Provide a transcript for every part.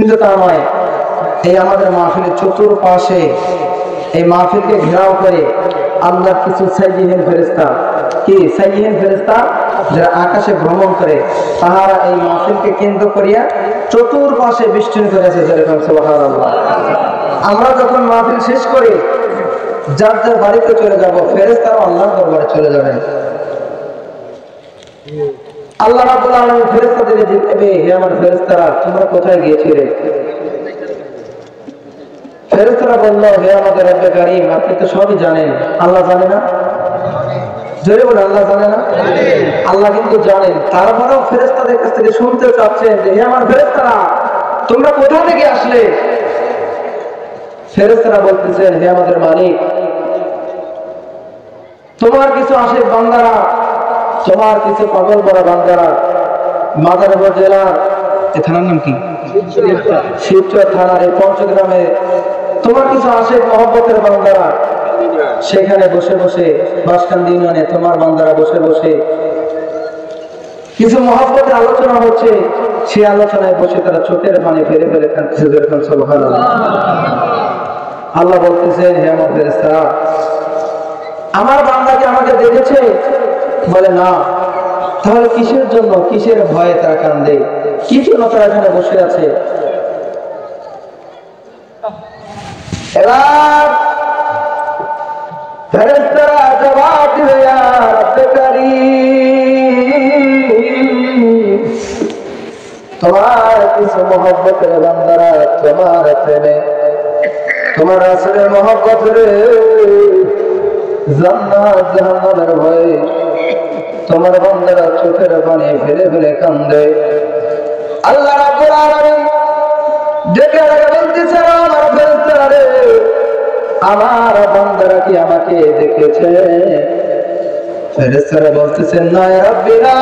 কিন্তু তা নয়, এই আমাদের মাহফিলের চতুর্পাশে এই মাহফিলকে ঘেরাও করে আল্লাহর কিছু সাইয়্যিহীন ফেরেশতা, কি সাইয়্যিহীন ফেরেশতা যারা আকাশে ভ্রমণ করে, তাহারা এই মাহফিলকে কেন্দ্র করিয়া চতুর্পাশে বেষ্টনী করে আছে। যেরকম সুবহানাল্লাহ। আমরা যখন মাহফিল শেষ করি যার যার বাড়িতে চলে যাব, ফেরেশতারা আল্লাহর দরবারে চলে যাবেন। আল্লাহ রাব্বুল আলামিন ফেরেশতাদের জিজ্ঞাসা, হে আমার ফেরেশতারা তোমরা কোথায় গিয়েছিলে? ফেরেশতারা বলল, হে আমাদের রব্বে কারীম, আপনি তো সবই জানেন। আল্লাহ জানে না? জোরে বলে, আল্লাহ জানে না? আল্লাহ কিন্তু জানেন। তারপরেও ফেরেশতাদের কাছ থেকে শুনতে চাচ্ছেন যে হে আমার ফেরেশতারা তোমরা কোথা থেকে আসলে? ফেরেশতারা বলতেছেন, হে আমাদের মালিক, তোমার কিছু আশিক বান্দারা, তোমার কিছু পাগল করা বান্দারা মাদারীপুর জেলার এই থানার নাম কি, শিবচর থানার এই পঞ্চগ্রামে তোমার কিছু আশিক মহব্বতের বান্দারা সেখানে বসে বসে, বাসকান্দি ইউনিয়নে তোমার বান্দারা বসে বসে কিছু মহব্বতের আলোচনা হচ্ছে। সেই আলোচনায় বসে তারা চোখের পানি ফেলে ফেলে কাঁদতেছে। যেরকম সুবহানাল্লাহ। আল্লাহ বলতেছেন, হে আমার ফেরেশতারা আমার বান্দাকে আমাকে দেখেছে? বলে না। তাহলে কিসের জন্য, কিসের ভয়ে তারা কান্দে? কি জন্য তারা এখানে বসে আছে? এবার ফেরেশতারা জবাব দিবে, ইয়া রব্বে কারীম, তোমার কিছু মহব্বতের বান্দারা তোমার প্রেমে, তোমার রাসূলের মহব্বতে জান্নাত জাহান্নামের ভয়ে তোমার বান্দারা চোখের পানি ফেলে ফেলে কান্দে। আল্লাহ রাব্বুল আলামিন ডেকে ডেকে বলতেছে, আমার ফেরেশতারা রে, আমার বান্দারা কি আমাকে দেখেছে? ফেরেশতারা বলতেছেন, না ইয়া রাব্বি না,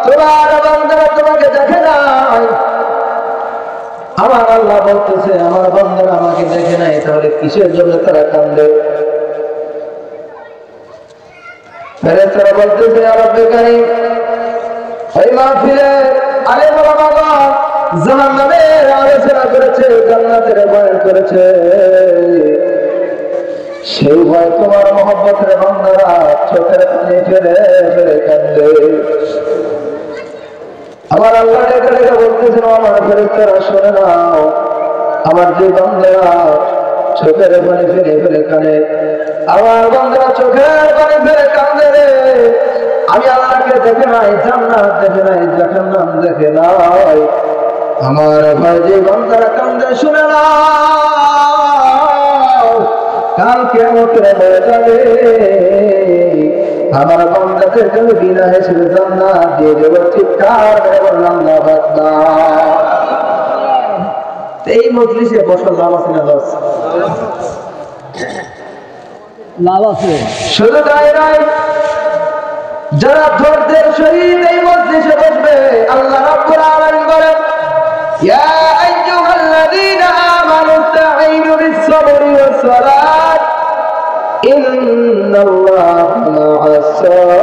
তোমার বান্দারা তোমাকে দেখে নাই। আমার আল্লাহ বলতেছে, আমার বান্দারা আমাকে দেখে নাই, তাহলে কিসের জন্য তারা কান্দে? ফেরেশতারা বলতেছে, ইয়া রব্বে কারীম, ওই মাহফিলে আলেম ওলামারা জাহান্নামের আলোচনা করেছে, জান্নাতের বয়ান করেছে, সেই ভয় তোমার মহব্বতের বান্দারা চোখের পানি ফেলে ফেলে কান্দে। আমার আল্লাহ ডেকে ডেকে বলতেছেন, আমার ফেরেশতারা শুনে নাও, আমার যে বান্দারা চোখের পানি ফেলে ফেলে কাঁদে, আমার বান্দারা চোখের পানি ফেলে কাঁদে রে, আমি আল্লাহকে দেখে নাই, জান্নাত দেখে নাই, জাহান্নাম দেখে নাই। আমার ভাই যে বান্দারা কাঁদে শুনে নাও, কাল কিয়ামতের ময়দানে আমার বান্দাদের জন্য বিনা হিসেবে জান্নাত দিয়ে দেব। চিৎকার করে বললাম আল্লাহু আকবার। এই মজলিসে বসার লাভ আছে না? লাভ আছে। শুধু তাই নয়, যারা ধৈর্যের সহিত এই মজলিসে বসবে, আল্লাহ রাব্বুল আলামিন বলেন, ইয়া আইয়ুহাল্লাযীনা আমানু ইসতাঈনু বিস-সাবরি ওয়াস-সালাত ইন্নাল্লাহা মা'আস-সাবিরিন।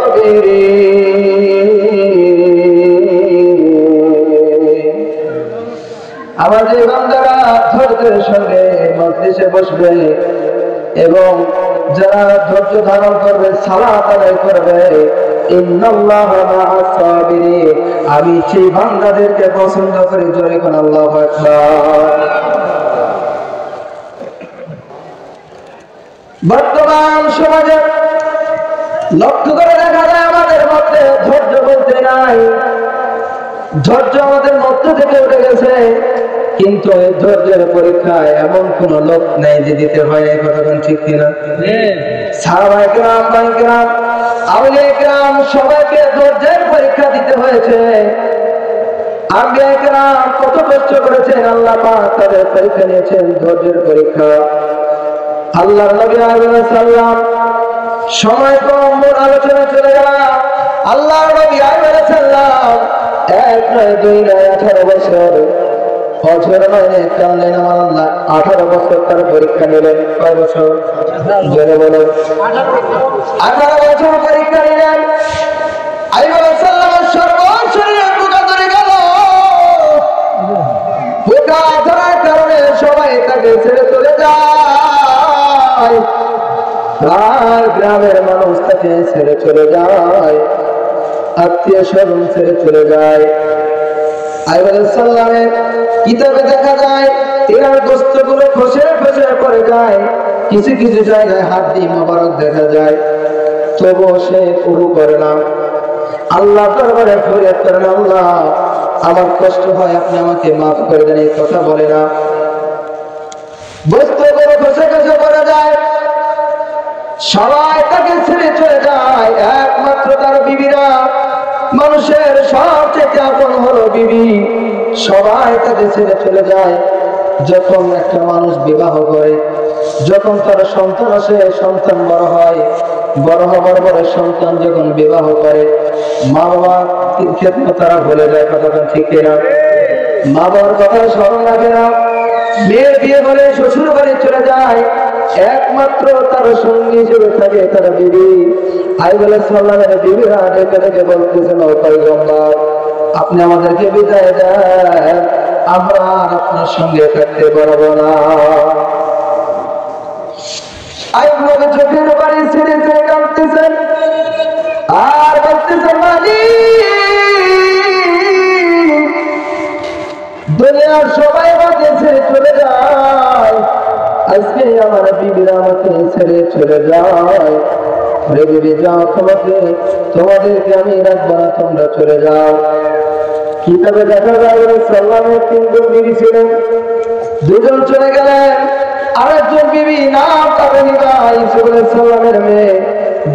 আমাদের বান্দারা ধৈর্যের সঙ্গে মজলিসে বসবে এবং যারা ধৈর্য ধারণ করবে, সালাত আদায় করবে, ইন্নাল্লাহা মা'আস-সাবিরিন, আমি সেই বান্দাদেরকে পছন্দ করি। জোরে কোন আল্লাহু আকবার। বর্তমান সমাজে লক্ষ্য করে দেখা যায় আমাদের মধ্যে ধৈর্য বলতে নাই, ধৈর্য আমাদের মধ্য থেকে উঠে গেছে। কিন্তু এই ধৈর্যের পরীক্ষায় এমন কোন লোক নেই যে দিতে হয় না। কতক্ষণ ঠিক কিনা? সাহাবায়ে কেরাম, বায়ে কেরাম, আউলিয়া কেরাম সবাইকে ধৈর্যের পরীক্ষা দিতে হয়েছে। আম্বিয়া কেরাম কত কষ্ট করেছেন, আল্লাহ পাক তাদের পরীক্ষা নিয়েছেন, ধৈর্যের পরীক্ষা। আল্লাহর নবী আলাইহিস সালাম সময় কম, মূল আলোচনা চলে গেল। আল্লাহর নবী আলাইহিস সালাম 1 নয় 2 নয় 18 বছর, বছর নয় কানলেন আমার আল্লাহ। 18 বছর তার পরীক্ষা নিলেন। কয় বছর? জোরে বলো। 18 বছর পরীক্ষা নিলেন। আইয়ুব সাল্লামের সর্বশরীরে পোকা ধরে গেল। পোকা তাকে ছেড়ে চলে যায়, তার গ্রামের মানুষ তাকে ছেড়ে চলে যায়, আত্মীয় স্বজন ছেড়ে চলে যায়। আইয়ুব আলাইহিস সালামের কিতাবে দেখা যায় এর গোশতগুলো খসে খসে পড়ে যায়, কিছু কিছু জায়গায় হাড্ডি মোবারক দেখা যায়, তবুও সে পুরো করে না। আল্লাহ দরবারে ফরিয়াদ করেন, আল্লাহ আমার কষ্ট হয়, আপনি আমাকে মাফ করে দেন। এই কথা বলে না, বস্তুগুলো খসে খসে পড়ে যায়, সবাই তাকে ছেড়ে চলে যায়, একমাত্র তার বিবিরা, মানুষের সবচেয়ে আপন হলো বিবি, সবাই তাকে ছেড়ে চলে যায়। যখন একটা মানুষ বিবাহ করে, যখন তার সন্তান আসে, সন্তান বড় হয়, বড় হবার পরে সন্তান যখন বিবাহ করে, মা বাবা খেদমত তারা ভুলে যায়। কথাটা ঠিক না? মা বাবার কথা স্মরণ রাখে না। মেয়ের বিয়ে করে শ্বশুর বাড়ি চলে যায়, একমাত্র তার সঙ্গী হিসেবে থাকে তার বিবি। আইয়ুব আলাইহিস সালামের বিবিরা ডেকে ডেকে বলতেছেন, ও পয়গম্বর, আপনি আমাদেরকে বিদায় দেন, আমরা আর আপনার সঙ্গে থাকতে পারবো না। আইয়ুব নবী চোখের পানি ছেড়ে ছেড়ে কাঁদতেছেন আর বলতেছেন, দুনিয়ার সবাই আমাকে ছেড়ে চলে যায়, আজকে আমার বিবিরা আমাকে ছেড়ে চলে যায়। রে বিবি যাও, তোমাদেরকে আমি রাখবো না, তোমরা চলে যাও। কিতাবে দেখা যায় সাল্লামের 3 জন বিবি ছিলেন, 2 জন চলে গেলেন, আরেকজন বিবি নাম তাবেনিবা, ইউসুফ আলাইহিস সালামের মেয়ে,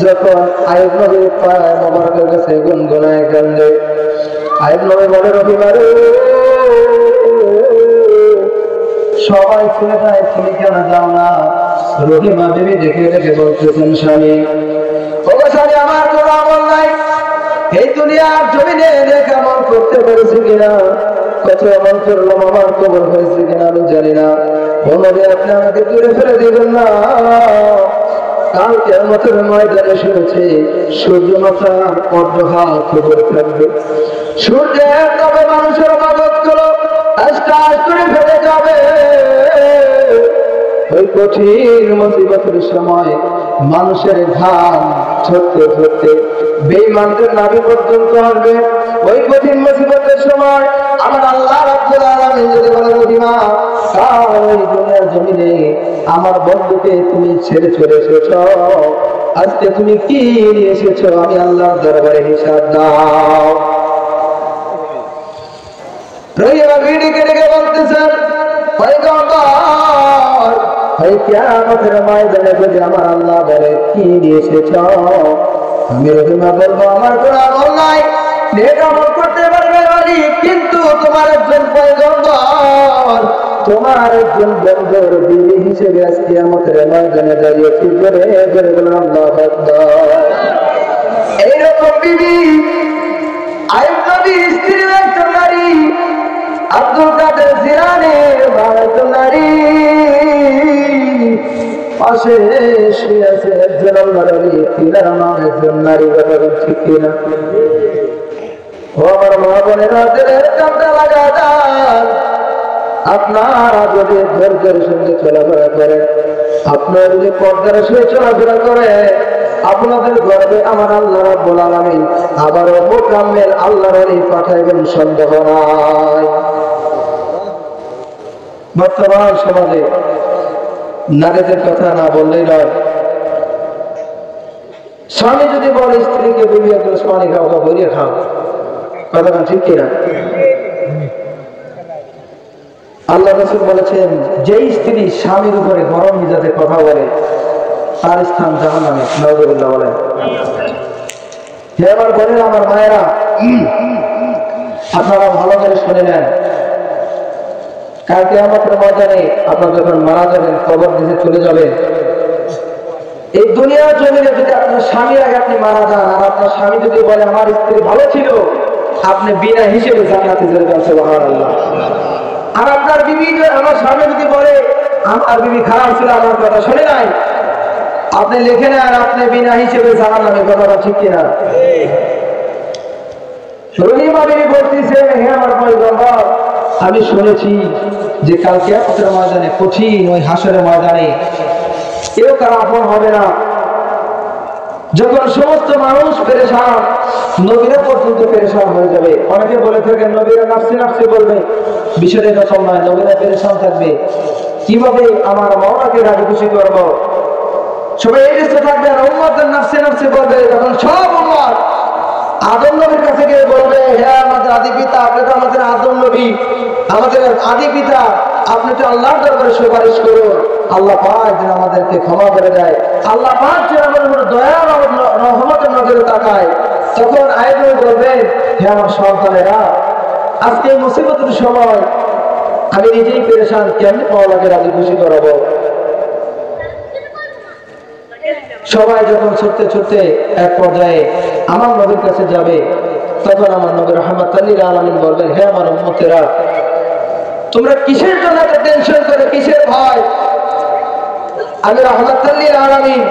যখন আইয়ুব নবীর পায়ে মোবারকের কাছে গুনগুনায় কান্দে, আইয়ুব নবী বলে, রহিমা রে, সবাই চলে যায়, তুমি কেন যাও না? রহিমা বিবি দেখে দেখে বলতেছেন, স্বামী, ও স্বামী, আমার কোনো আমল নাই, এই দুনিয়ার জমিনে নেক আমল করতে পেরেছি কিনা, কত আমল করলাম, আমার কবর হয়েছে কিনা আমি জানি না। ও নবী, আপনি আমাকে দূরে ফেলে দিবেন না, কাল কিয়ামতের ময়দানে শুনেছি সূর্য মাথা অর্ধহাত উপরে থাকবে, সূর্যের তবে মানুষের মদত করো আস্তে করে ফেলে যাবে। ওই কঠিন মুসিবতের সময় মানুষের ঘাম ঝরতে ঝরতে বেঈমানদের নাভি পর্যন্ত আসবে। ওই কঠিন মুসিবতের সময় আমার আল্লাহ রাব্বুল আলামিন যদি বলে, রহিমা, কাল এই দুনিয়ার জমিনে আমার বন্ধুকে তুমি ছেড়ে চলে এসেছো, আজকে তুমি কি নিয়ে এসেছো, আমি আল্লাহর দরবারে হিসাব দাও। রহিমা ভিডিকে ডেকে বলতেছেন, পয়গম্বর, এই কিয়ামতের ময়দানে যদি আমার আল্লাহ বলে কি নিয়ে এসেছো, আমি রহিমা বলবো, আমার কোনো আমল নাই, নেক আমল করতে পারবে বলি, কিন্তু তোমার একজন পয়গম্বর, তোমার একজন বন্ধুর বিবি হিসেবে আজ কিয়ামতের ময়দানে দাঁড়িয়েছি। জোরে জোরে বলুন আল্লাহু আকবার। এইরকম বিবি আইয়ুব নবীর স্ত্রী একজন নারী, আব্দুল কাদের জিলানীর একজন নারী, পাশে শুয়ে আছে একজন আল্লাহর ওলি, তিনার নাম একজন নারী। ব্যাপার ঠিক কিনা? ও আমার মা বোনেরা, দিলের কামটা লাগা যান। আপনারা যদি ধৈর্যের সঙ্গে চলাফেরা করেন, আপনারা যদি পর্দার সঙ্গে চলাফেরা করে, আপনাদের গর্বে আমার আল্লাহ রাব্বুল আলামিন আবারও মুকাম্মেল আল্লাহর ওলি পাঠাইবেন, সন্দেহ নাই। বর্তমান সমাজে নারীদের কথা না বললেই নয়। স্বামী যদি বলে স্ত্রীকে, বিবি এক গ্লাস পানি খাও, ভরিয়ে খাও, কথাটা ঠিক কিনা? আল্লাহ রাসূল বলেছেন, যেই স্ত্রী স্বামীর উপরে গরম মিজাজে কথা বলে, তার স্থান জাহান্নামে। নাউযুবিল্লাহ বলেন। হে আমার বোনেরা, আমার মায়েরা, আপনারা ভালো করে শুনে নেন, কাল কিয়ামতের ময়দানে আপনার যখন মারা যাবেন, কবর দিতে চলে যাবেন, এই দুনিয়ার জমিনে যদি আপনার স্বামীর আগে আপনি মারা যান, আর আপনার স্বামী যদি বলে আমার স্ত্রী ভালো ছিল, আপনি বিনা হিসেবে জান্নাতে চলে যান, সুবহানাল্লাহ। আর আপনার বিবি, আমার স্বামী যদি বলে আমার বিবি খারাপ ছিল, আমার কথা শুনে নাই, আপনি লিখে নেন, আর আপনি বিনা হিসেবে জাহান্নামে। কথাটা ঠিক কিনা? রহিমা বিবি বলতেছে, হে আমার পয়গম্বর, আমি শুনেছি যে কাল কিয়ামতের ময়দানে, কঠিন ওই হাসরের ময়দানে কেউ কারো আপন হবে না। যখন সমস্ত মানুষ পেরেশান, নবীরা পর্যন্ত পেরেশান হয়ে যাবে। অনেকে বলে থাকেন নবীরা নাফসি নাফসি বলবে, বিষয়টা এরকম নয়। নবীরা পেরেশান থাকবে, কিভাবে আমার মাওলাকে রাজি খুশি করবো। সবাই এই ব্যস্ত থাকবে আর উম্মতের নাফসি নাফসি বলবে। তখন সব উম্মত আদম নবীর কাছে গিয়ে বলবে, হ্যাঁ আমাদের আদি পিতা, আপনি তো আমাদের আদম নবী, আমাদের আদি পিতা, আপনি তো আল্লাহর দরবারে সুপারিশ করুন। আল্লাহ পাক যেন আমাদেরকে ক্ষমা করে দেয়, আল্লাহ পাক যেন আমাদের উপর দয়া রহমতের নজরে তাকায়। তখন আয়াত বলবেন, হে আমার সন্তানেরা, আজকে এই মুসিবতের সময় আমি নিজেই পেরেশান, কেমনি মাওলাকে রাজি খুশি করাবো। সবাই যখন ছুটতে ছুটতে এক পর্যায়ে আমার নবীর কাছে যাবে, তখন আমার নবী রাহমাতুল লিল আলামিন বলবেন, হে আমার উম্মতেরা, তোমরা কিসের জন্য এত টেনশন করে, কিসের ভয়? আমি রাহমাতুল লিল আলামিন,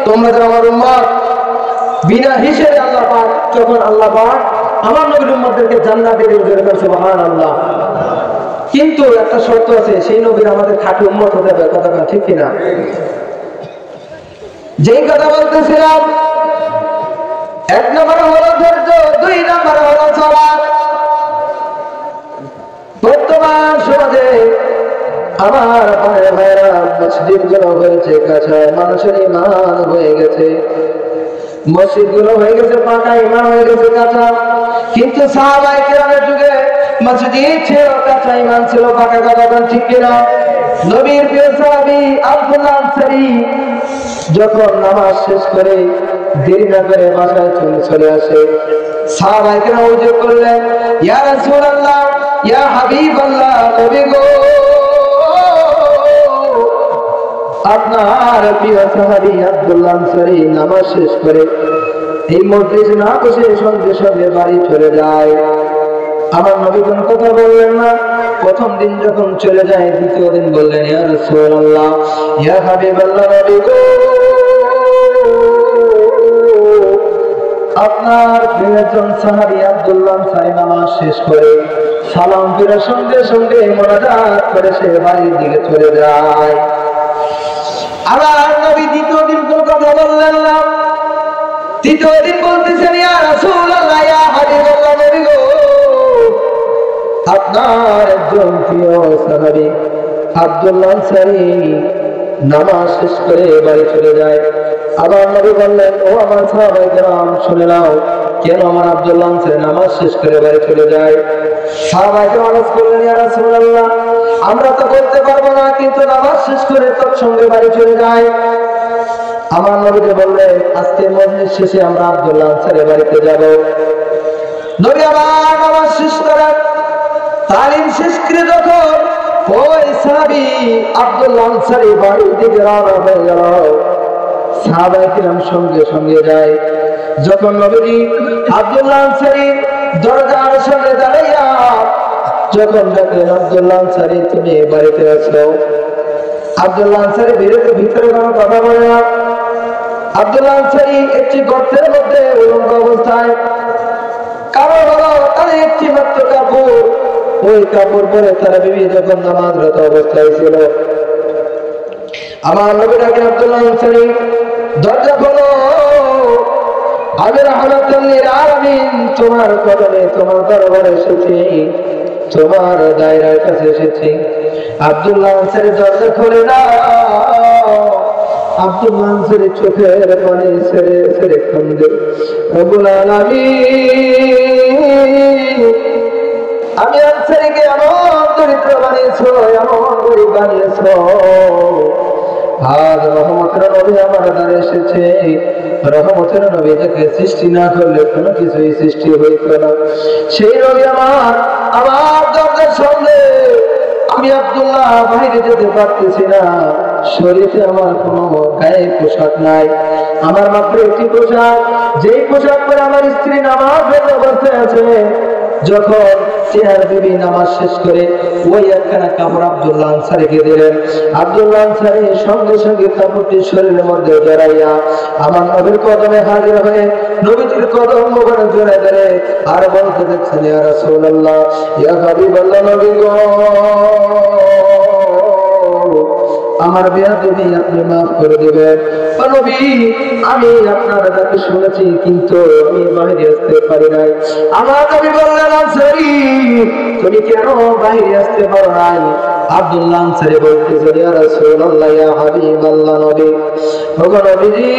তোমরা যে আমার উম্মত, বিনা হিসেবে আল্লাহ পাক, যখন আল্লাহ পাক আমার নবীর উম্মতদেরকে জান্নাতে দিয়ে দেবেন, সুবহানাল্লাহ। কিন্তু একটা শর্ত আছে, সেই নবীর আমাদের খাঁটি উম্মত হতে হবে। কথা ঠিক কিনা? যেই কথা বলতেছিলাম, এক নম্বর হলো ধৈর্য, দুই নম্বর হলো সালাত। বর্তমান সমাজে আমার ভাইরা মসজিদ গুলো হয়েছে কাঁচা, মানুষের ইমান হয়ে গেছে। মসজিদ গুলো হয়ে গেছে পাকা, ইমান হয়ে গেছে কাঁচা। কিন্তু সাহাবায়ে কেরামের যুগে মসজিদ ছিল কাঁচা, ইমান ছিল পাকা। কথা ঠিক কিনা? নবীর প্রিয় সাহাবী আব্দুল্লাহ আনসারী যখন নামাজ শেষ করে দেরি না করে বাসায় চলে আসে, সাহাবায়ে কেরাম অভিযোগ করলেন, ইয়া রাসূলুল্লাহ, ইয়া হাবিবাল্লাহ, নবী গো, আপনার প্রিয় সাহাবী আব্দুল্লাহ আনসারী নামাজ শেষ করে এই মজলিসে না বসে সঙ্গে সঙ্গে বাড়ি চলে যায়। আমার নবী কোনো কথা বললেন না। প্রথম দিন যখন চলে যায়, দ্বিতীয় দিন বললেন, ইয়া রাসূলুল্লাহ, ইয়া হাবিবাল্লাহ, নবী গো, আপনার প্রিয়জন সাহাবী আব্দুল্লাহ আনসারী নামাজ শেষ করে সালাম ফিরার সঙ্গে সঙ্গে মোনাজাত করে সে বাড়ির দিকে চলে যায়। আমার নবী দ্বিতীয় দিন কোনো কথা বললেন না। তৃতীয় দিন বলতেছেন, ইয়া রাসূলুল্লাহ, ইয়া হাবিবাল্লাহ, নবী গো, আপনার একজন প্রিয় সাহাবী আব্দুল্লাহ আনসারী নামাজ শেষ করে বাড়ি চলে যায়। আবার নবী বললেন, ও আমার সাহাবায়ে কেরাম, শুনে নাও, কেন আমার আব্দুল্লাহ আনসারী নামাজ শেষ করে বাড়ি চলে যায়? সাহাবায়ে কেরাম আরজ করলেন, ইয়া রাসূলুল্লাহ, আমরা তো বলতে পারবো না, কিন্তু নামাজ শেষ করে তৎসঙ্গে বাড়ি চলে যায়। আমার নবীকে বললেন, আজকে মজলিস শেষে আমরা আব্দুল্লাহ আনসারী বাড়িতে যাব। নবী আবার নামাজ শেষ করেন, তালিম শেষ করে যখন ওই সাহাবী আব্দুল্লাহ আনসারী বাড়ির দিকে রওনা হয়ে গেল, সাহাবায়ে কেরাম সঙ্গে সঙ্গে যায়। যখন নবীজি আব্দুল্লাহ আনসারী দরজার সামনে দাঁড়াইয়া যখন দেখলেন, আব্দুল্লাহ আনসারী তুমি বাড়িতে আছো। আব্দুল্লাহ আনসারী ভিতরে কোনো কথা বলে না। আব্দুল্লাহ আনসারী একটি গর্তের মধ্যে উলঙ্গ অবস্থায়, কারণ হলো তার একটি মাত্র কাপড়, ওই কাপড় পরে তার বিবি যখন নামাজরত অবস্থায় ছিল। আমার নবী ডাকেন, আব্দুল্লাহ আনসারী, দরজা খোলো, আমি রাহমাতুল লিল আলামিন তোমার কদমে, তোমার দরবারে এসেছি, তোমার দায়রার কাছে এসেছি। আব্দুল্লাহ আনসারী দরজা খুলে না। আব্দুল্লাহ আনসারী চোখের পানি ছেড়ে ছেড়ে কান্দে, রব্বুল আলামিন, আমি আনসারীকে এমন দরিদ্র বানিয়েছো, এমন গরিব বানিয়েছো, আজ রহমতের নবী আমার দ্বারে এসেছে। রহমতের নবী যাকে সৃষ্টি না করলে কোনো কিছুই সৃষ্টি হইত না, সেই নবী আমার দরজার সামনে। আমি আব্দুল্লাহ বাইরে যেতে পারতেছি না, শরীরে আমার কোনো গায়ে পোশাক নাই, আমার মাত্র একটি পোশাক, যেই পোশাক পরে আমার স্ত্রী নামাজ পড়তে বসে আছে। যখন চেহার বিবি নামাজ শেষ করে ওই একখানা কাপড় আব্দুল্লাহ আনসারীকে দিলেন, আব্দুল্লাহ আনসারী সঙ্গে সঙ্গে কাপড়টি শরীরের মধ্যে জড়াইয়া আমার নবীর কদমে হাজির হয়ে নবীজির কদম মোবারক জড়ায় ধরে আর বলতে দেখছেন, ইয়া রাসূলুল্লাহ, ইয়া হাবিবাল্লাহ, নবী গো, আমার বেয়াদবি আপনি মাফ করে দিবেন। ও নবী, আমি আপনার ডাকে শুনেছি কিন্তু আমি বাইরে আসতে পারি নাই। আমার নবী বললেন, আনসারী তুমি কেন বাইরে আসতে পারো নাই? আব্দুল্লাহ আনসারী বলতেছে, ইয়া রাসূলুল্লাহ, ইয়া হাবিবাল্লাহ, নবী, ওগো নবীজি,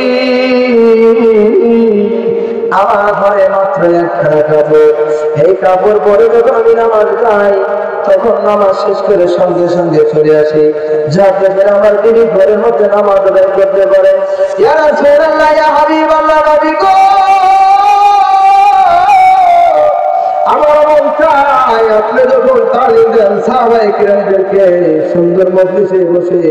আমার ঘরে মাত্র একখানা কাপড়, এই কাপড় পরে যখন আমি নামাজ যাই তখন নামাজ শেষ করে সঙ্গে সঙ্গে চলে আসি, যাতে করে আমার বিবি ঘরের মধ্যে নামাজ আদায় করতে পারে। ইয়া রাসূলুল্লাহ, ইয়া হাবিবাল্লাহ, নবী গো, আমার মন চায় আপনি যখন তালিম দেন সাহাবায়ে কিরামদেরকে সুন্দর মজলিসে বসে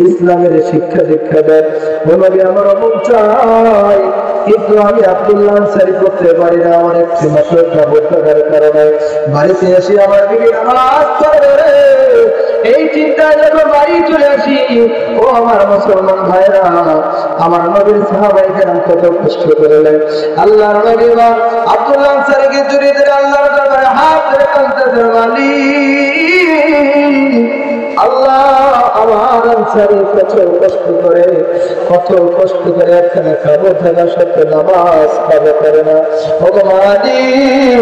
ইসলামের শিক্ষা দীক্ষা দেন, ও নবী আমার মন চায়, কিন্তু আমি আব্দুল্লাহ আনসারী করতে পারি না। আমার একটি মাত্র কাপড় থাকার কারণে বাড়িতে এসে আমার বিবি নামাজ পড়বে, এই চিন্তায় যখন বাড়ি চলে আসি, ও আমার মুসলমান ভাইরা, আমার নবীর সাহাবায়ে কেরাম কত কষ্ট করলেন। আল্লাহর নবী আব্দুল্লাহ আনসারীকে জড়িয়ে ধরে আল্লাহর দরবারে হাত ধরে কাঁদতেছেন, মালিক, আল্লাহ, আমার আনসারী কত কষ্ট করে একখানা কাপড় থাকা সত্ত্বেও নামাজ কাজা করে না। ও মালিক,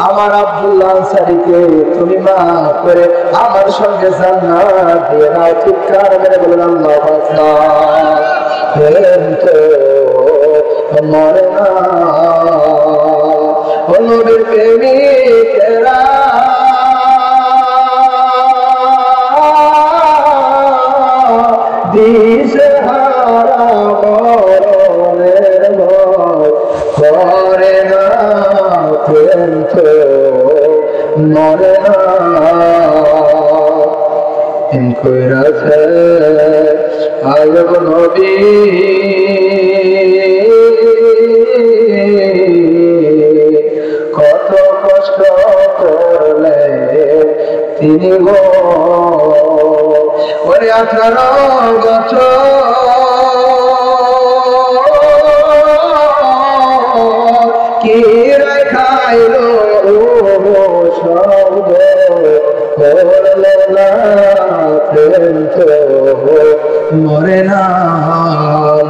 আমার আব্দুল্লাহ আনসারীকে তুমি মাফ করে আমার সঙ্গে জান্নাত দিয়ে নাও। চিৎকার মেরে বলেন আল্লাহু আকবার। প্রেম তো মরে না, ও নবীর প্রেমিকেরা, দিশেহারা মরণের ভয় করে না, প্রেম তো মরে না। কইরাছে আয়ব নবী, কত কষ্ট করলে তিনি গো, ওরে 18 বছর কি খাইল শব্দ করলে না, প্রেম তো মরে না।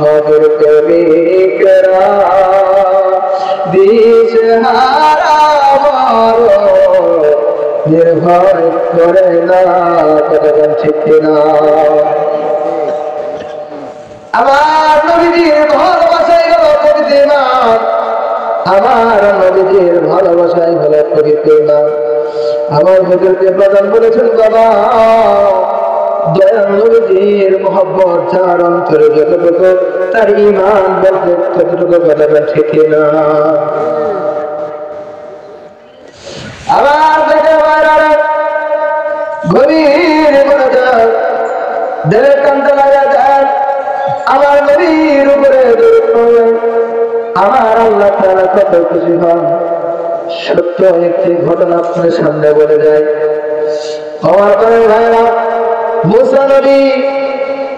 নবীর প্রেমিকেরা দিশেহারা নির্ভয় করে না, কতক্ষণ ঠিক কিনা? আমার নবীজির ভালোবাসাই হলো পবিত্র ইমান, আমার নবীজির ভালোবাসাই হলো পবিত্র ইমান। আমার হুজুরকে প্রদান বলেছেন, বাবা, দয়াল নবীজির মহব্বত যার অন্তরে যতটুকু, তার ইমান বলতে ততটুকু, কতক্ষণ ঠিক কিনা? আবার দেখে গভীর মনোযোগ দেড় কান্তে লাগা যায়, আমার নবীর উপরে আমার আল্লাহ তাআলা কত খুশি হন। সত্য একটি ঘটনা আপনার সামনে বলে যায়। আমার ভাইরা, মুসা নবী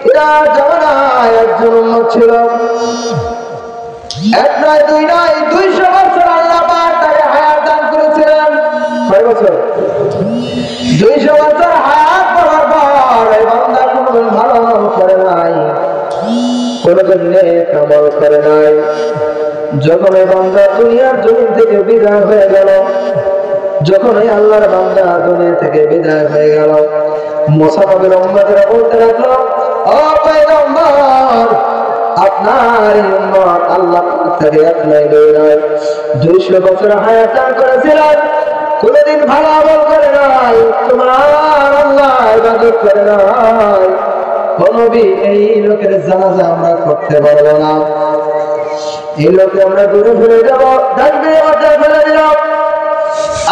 এরা জামানায় একজন উম্মত ছিল, এক নয় দুই নয় 200 বছর আল্লাহ পাক তাকে হায়াত দান করেছিলেন। কয় বছর? 200 বছর হায়াত পাওয়ার পর এই বান্দা কোনদিন ভালো আমল করে নাই, কোনদিন নেক আমল করে নাই। যখন এই বান্দা দুনিয়ার জমিন থেকে বিদায় হয়ে গেল, যখন এই আল্লাহর বান্দা দুনিয়া থেকে বিদায় হয়ে গেল, মুসা নবীর উম্মতেরা বলতে লাগলো, ও পয়গম্বর, আপনার এই উম্মত আল্লাহ থেকে এক নয় দুই নয় 200 বছর হায়াত দান করেছিলেন, কোনদিন ভালো আমল করে নাই, তোমার আল্লাহ ইবাদত করে নাই। ও নবী, এই লোকের জানাজা আমরা করতে পারবো না, এই লোকে আমরা দূরে ফেলে যাব, ডাকবে অর্ডার ফেলে দিল।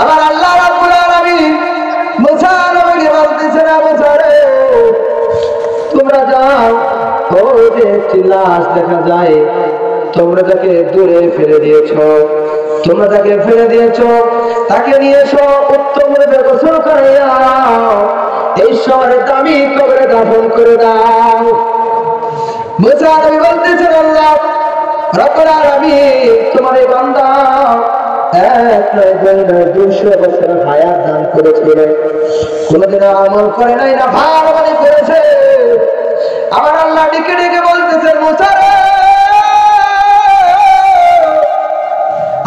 আবার আল্লাহ রাব্বুল আলামিন মুসা নবীকে বলতেছেন, মুসা রে, তোমরা যাও, ও যে একটি লাশ দেখা যায়, তোমরা তাকে দূরে ফেলে দিয়েছো, তোমরা তাকে ফেলে দিয়েছো, তাকে নিয়ে এসো, উত্তম রূপে গোসল করে দাও, এই শহরে দামি কবরে দাফন করে দাও। মুসা নবী বলতেছেন, আল্লাহ রাব্বুল আলামিন তোমার এই বান্দা এক নয় দুই নয় 200 বছর হায়াত দান করেছিলেন, কোনদিন আমল করে নাই, না ভালো করেছে। আমার আল্লাহ ডেকে ডেকে বলতেছেন, মুসা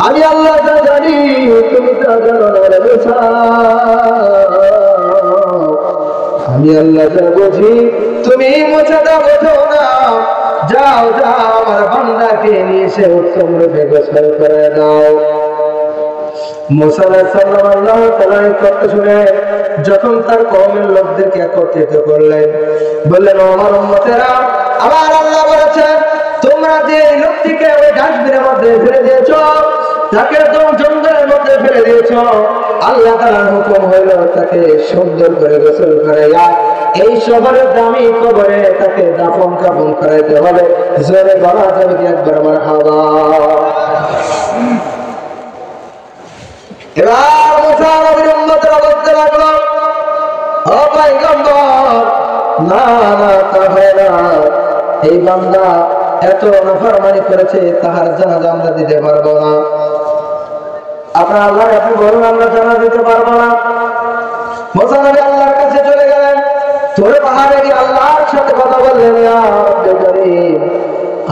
আমি আল্লাহ তা জানি, তুমি তা জানো না রে মুসা। আমি আল্লাহ তা বুঝি, তুমি মুসা তা বোঝো না। যাও যাও আমার বান্দাকে নিয়ে সে উত্তম রূপে গোসল করে দাও। মুসা আলাইহিস সালাম আল্লাহ তাআলার কথা শুনে যখন তার কওমের লোকদেরকে একত্রিত করলেন, বললেন, আমার উম্মতেরা, আমার আল্লাহ বলেছেন তোমরা যে লোকটিকে ওই ডাস্টবিনের মধ্যে ফেলে দিয়েছো, তাকে জঙ্গলের মধ্যে ফেলে দিয়েছো, আল্লাহ তাআলার হুকুম হইল তাকে সুন্দর করে গোসল করাইয়া এই শহরের দামি কবরে তাকে দাফন কাফন করাইতে হবে। জোরে বলা যাবে কি একবার মারহাবা। এবার মুসা নবীর উম্মতরা বলতে লাগলো, ও পয়গম্বর, না না তা হয় না, এই বান্দা এত নাফরমানি করেছে, তাহার জানাজা আমরা দিতে পারবো না। আপনার আল্লাহ আপনি বলুন, আমরা জানাজা দিতে পারবো না। মুসা নবী আল্লাহর কাছে চলে গেলেন, তোরে পাহাড়ে গিয়ে আল্লাহর সাথে কথা বললেন, ইয়া রব্বে কারীম,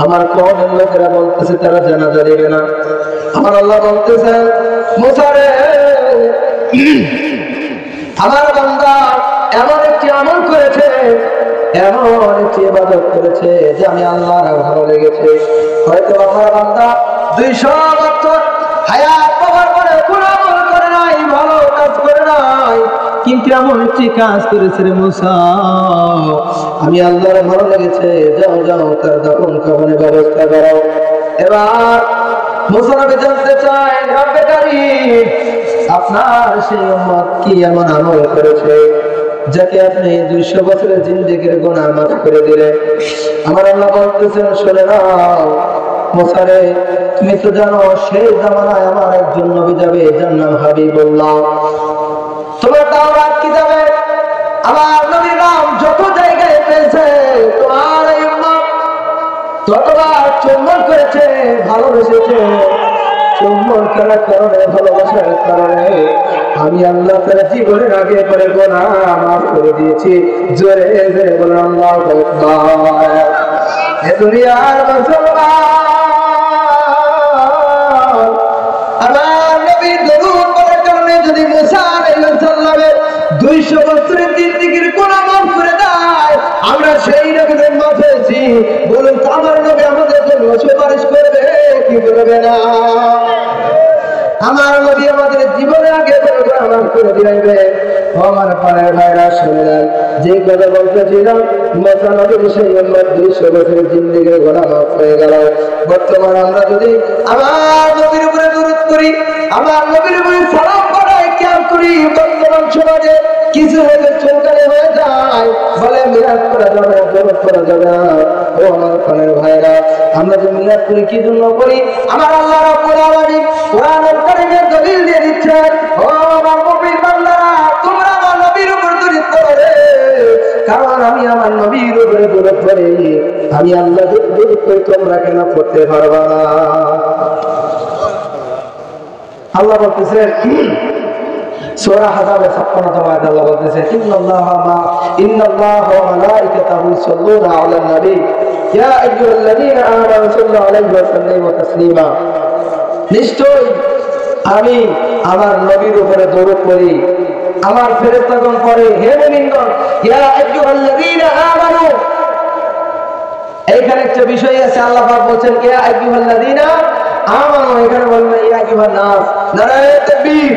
আমার কওমের লোকেরা বলতেছে তারা জানাজা দিবে না। আমার আল্লাহ বলতেছেন, মুসা রে, আমার বান্দা এমন একটি আমল করেছে, এমন একটি ইবাদত করেছে যে আমি আল্লাহর ভালো লেগেছে। হয়তো আমার বান্দা 200 বছর হায়াত পাওয়ার পরে কোনো আমল করে নাই, ভালো কাজ করে নাই, কিন্তু এমন একটি কাজ করেছে রে মুসা, আমি আল্লাহর ভালো লেগেছে। যাও যাও তার দাফন কাফনের ব্যবস্থা করো। এবার মুসা নবী জানতে চায়, রব্বে কারীম, আপনার সেই উম্মত কি এমন আমল করেছে যাকে আপনি 200 বছরের জিন্দেগির গুনাহ মাফ করে দিলেন? আমার আল্লাহ বলতেছেন, শুনে নাও মুসা রে, তুমি তো জানো সেই জামানায় আমার একজন নবী যাবে, যার নাম হাবিবুল্লাহ। তোমার তাওরাত কি যাবে, আমার নবীর নাম যত জায়গায় পেয়েছে, তোমার এই উম্মত ততবার চুম্বন করেছে, ভালোবেসেছে। চুম্বন করার কারণে, ভালোবাসার কারণে আমি আল্লাহ তার জীবনের আগে পরে গুনাহ মাফ করে দিয়েছি। জোরে জোরে বলুন আল্লাহু আকবার। এ দুনিয়ার মুসলমান, আমার নবীর দরুদ পড়ার কারণে যদি মুসা আলাইহিস সালামের 200 বছরের জিন্দেগির গুনাহ মাফ করে দেয়, আমরা সেই নবীর উম্মত হয়েছি। বলুন তো আমার নবী আমাদের জন্য সুপারিশ করবে কি করবে না? আমার নবী আমাদের জীবনে আগে মাফ করে দিবে। আমার পাড়ার ভাইরা শুনলেন, যে কথা বলতেছিলাম, মুসা নবীর সেই উম্মত 200 বছরের জিন্দেগির গুনাহ মাফ হয়ে গেল। বর্তমানে আমরা যদি আমার নবীর উপরে দরুদ করি, আমার নবীর উপরে সালাম পড়াই, খেয়াল করি, বর্তমান সমাজে কিছু হলে চৌকালে হয়ে যায়, বলে মিলাদ করা যাবে না, দরুদ করা যাবে না। ও আমার পাড়ার ভাইরা, আমরা যে মিলাদ করি কি জন্য করি? আমার আল্লাহ রাব্বুল আলামিন কোরআনুল কারীমের দলিল দিয়ে দিচ্ছেন, ও আমার মুমিন বান্দারা, তোমরা আমার নবীর উপর দরুদ পড়ো, কারণ আমি আমার নবীর উপরে দরুদ পড়ি, আমি আল্লাহ দরুদ পড়ি, তোমরা কেন পড়তে পারবা না? আল্লাহ বলতেছেন সূরা হাজাবে 56 আয়াত, আল্লাহ বলতেছেন, ইন্নাল্লাহা ওয়া মালাইকাতাহু ইউসাল্লুনা আলান নবী ইয়া আইয়ুহাল্লাযীনা আমানু সাল্লু আলাইহি ওয়া সাল্লিমু তাসলিমা। নিশ্চয় আমি আমার নবীর উপরে দরুদ পড়ি, আমার ফেরেশতাগণ পড়ে, হে মুমিনগণ, ইয়া আইয়ুহাল্লাযীনা আমানু। এইখানে একটা বিষয় আছে, আল্লাহ পাক বলেন ইয়া আইয়ুহাল্লাযীনা আমানু, এখানে বলবেন ইয়া আইয়ুহান নাস। নারায়ে তাকবীর।